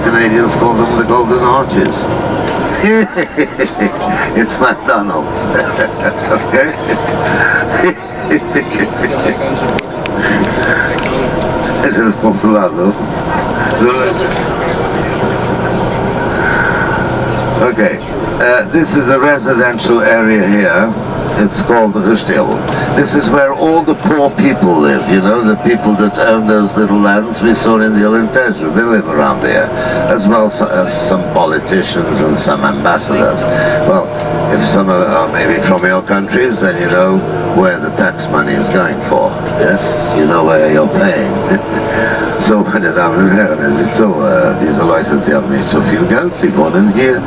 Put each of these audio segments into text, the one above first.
Canadians call them the Golden Arches. It's McDonald's. Okay? Es el consulado. Okay, this is a residential area here. It's called the Gestel. This is where all the poor people live, you know, the people that own those little lands we saw in the Alentejo. They live around there, as well as some politicians and some ambassadors. Well, if some are maybe from your countries, then you know where the tax money is going for. Yes, you know where you're paying. So, meine Damen und Herren, es ist so, diese Leute, sie haben nicht so viel Geld, sie wohnen hier.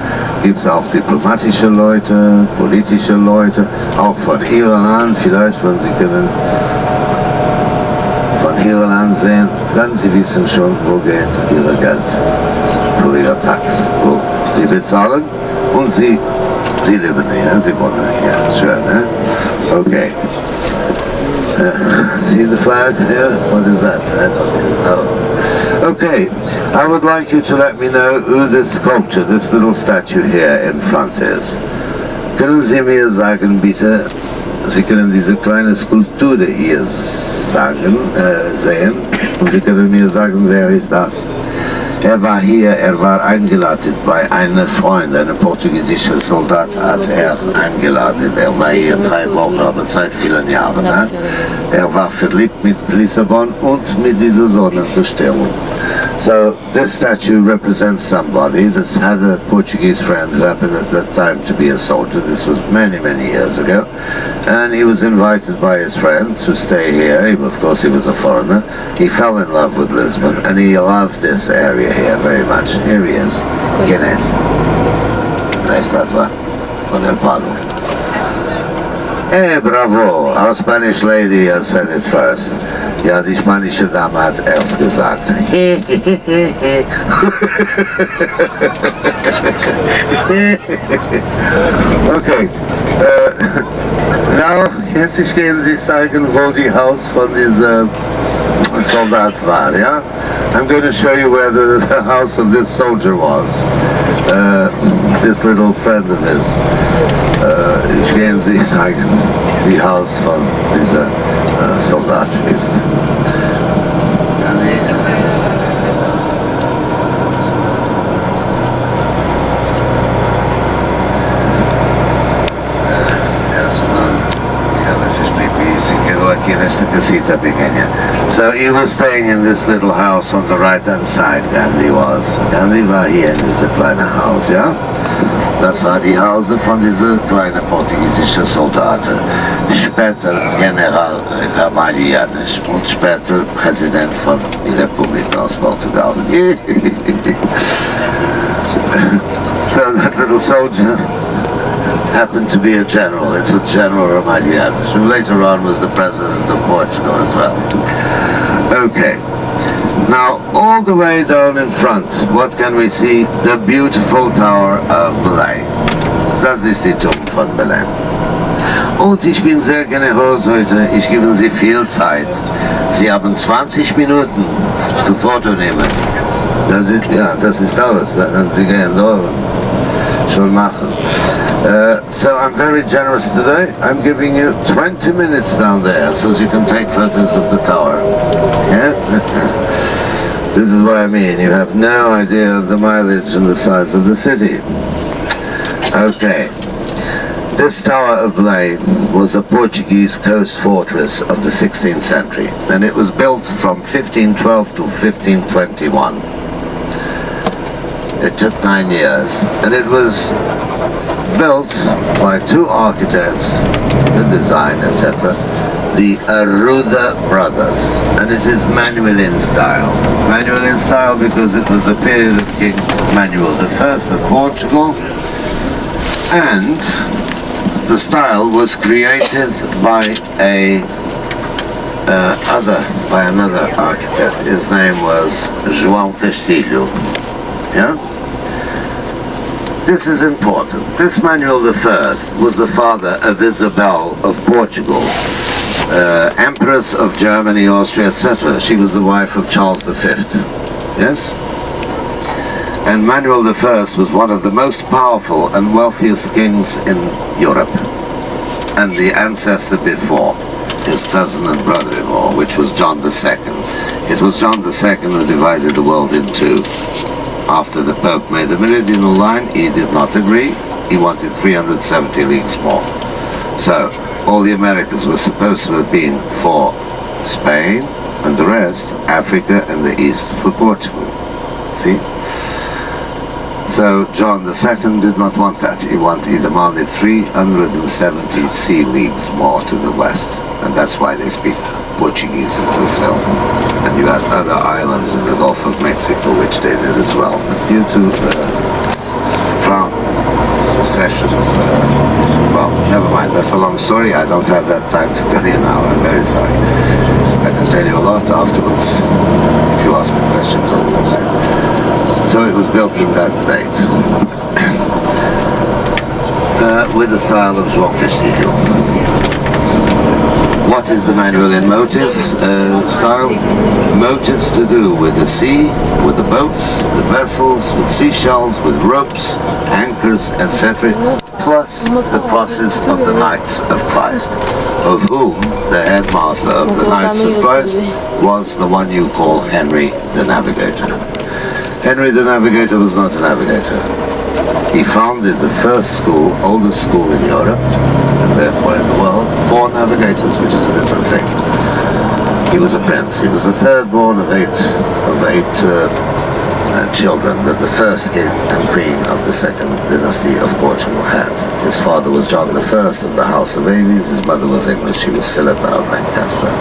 Gibt es auch diplomatische Leute, politische Leute, auch von Irland, vielleicht, wenn Sie können von Irland sehen, dann Sie wissen schon, wo geht Ihr Geld für Ihr Tax, wo Sie bezahlen und Sie leben hier, Sie wohnen hier, schön, ne? Okay. See the flag here? What is that? I don't know. Okay, I would like you to let me know who this sculpture, this little statue here in front is. Können Sie mir sagen, bitte, Sie können diese kleine Skulptur hier sehen, und Sie können mir sagen, wer ist das? Er war hier, er war eingeladen bei einem Freund, einem portugiesischen Soldat hat er eingeladen. Er war hier 3 Wochen, aber seit vielen Jahren. Ne? Er war verliebt mit Lissabon und mit dieser Sonnenbestellung. So this statue represents somebody that had a Portuguese friend who happened at that time to be a soldier. This was many, many years ago. And he was invited by his friend to stay here. Of course, he was a foreigner. He fell in love with Lisbon and he loved this area here very much. Here he is. ¿Quién es? La estatua con el palo. Bravo! Our Spanish lady has said it first. Ja, die spanische Dame hat erst gesagt. Okay. Now, jetzt gehen Sie zeigen, wo die Haus von diesem Soldat war, ja? I'm going to show you where the house of this soldier was. This little friend of his. Ich werde Sie zeigen, wie Haus von dieser Soldat ist. So he was staying in this little house on the right-hand side, Gandhi was. Gandhi war hier in diesem kleinen Haus, ja? Das war die Hause von dieser kleinen portugiesischen Soldaten. Später General Ramalhianes und später Präsident von der Republik aus Portugal. So that little soldier happened to be a general. It was General Ramalhianes, who later on was the president of Portugal as well. Okay. Now, all the way down in front, what can we see? The beautiful Tower of Belém. Das ist die Turm von Belém. Und ich bin sehr generös heute, ich gebe Sie viel Zeit. Sie haben 20 Minuten zu Foto nehmen. Das ist alles, da können Sie gehen schon machen. So I'm very generous today. I'm giving you 20 minutes down there so you can take photos of the tower. Yeah? This is what I mean. You have no idea of the mileage and the size of the city. Okay. This Tower of Belém was a Portuguese coast fortress of the 16th century, and it was built from 1512 to 1521. It took 9 years, and it was built by 2 architects, the design, etc., the Arruda brothers, and it is manual in style. Manual in style because it was the period of King Manuel I of Portugal, and the style was created by another architect. His name was João Castilho. Yeah? This is important. This Manuel I was the father of Isabel of Portugal, Empress of Germany, Austria, etc. She was the wife of Charles V. Yes? And Manuel I was one of the most powerful and wealthiest kings in Europe. And the ancestor before, his cousin and brother-in-law, which was John II. It was John II who divided the world in two. After the Pope made the meridional line, he did not agree. He wanted 370 leagues more. So, all the Americas were supposed to have been for Spain, and the rest, Africa and the East, for Portugal. See? So John II did not want that. He demanded 370 sea leagues more to the west. And that's why they speak Portuguese in Brazil. And you had other islands in the Gulf of Mexico, which they did as well. But due to strong secessions, well, never mind, that's a long story. I don't have that time to tell you now. I'm very sorry. I can tell you a lot afterwards if you ask me questions on that. So it was built in that date with the style of João Castilho. What is the Manuelian motive style? Motives to do with the sea, with the boats, the vessels, with seashells, with ropes, anchors, etc. Plus the crosses of the Knights of Christ, of whom the headmaster of the Knights of Christ was the one you call Henry the Navigator. Henry the Navigator was not a navigator. He founded the first school, oldest school in Europe, and therefore in the world, for navigators, which is a different thing. He was a prince. He was the third born of eight children that the first king and queen of the second dynasty of Portugal had. His father was John I of the House of Aves. His mother was English. She was Philippa of Lancaster.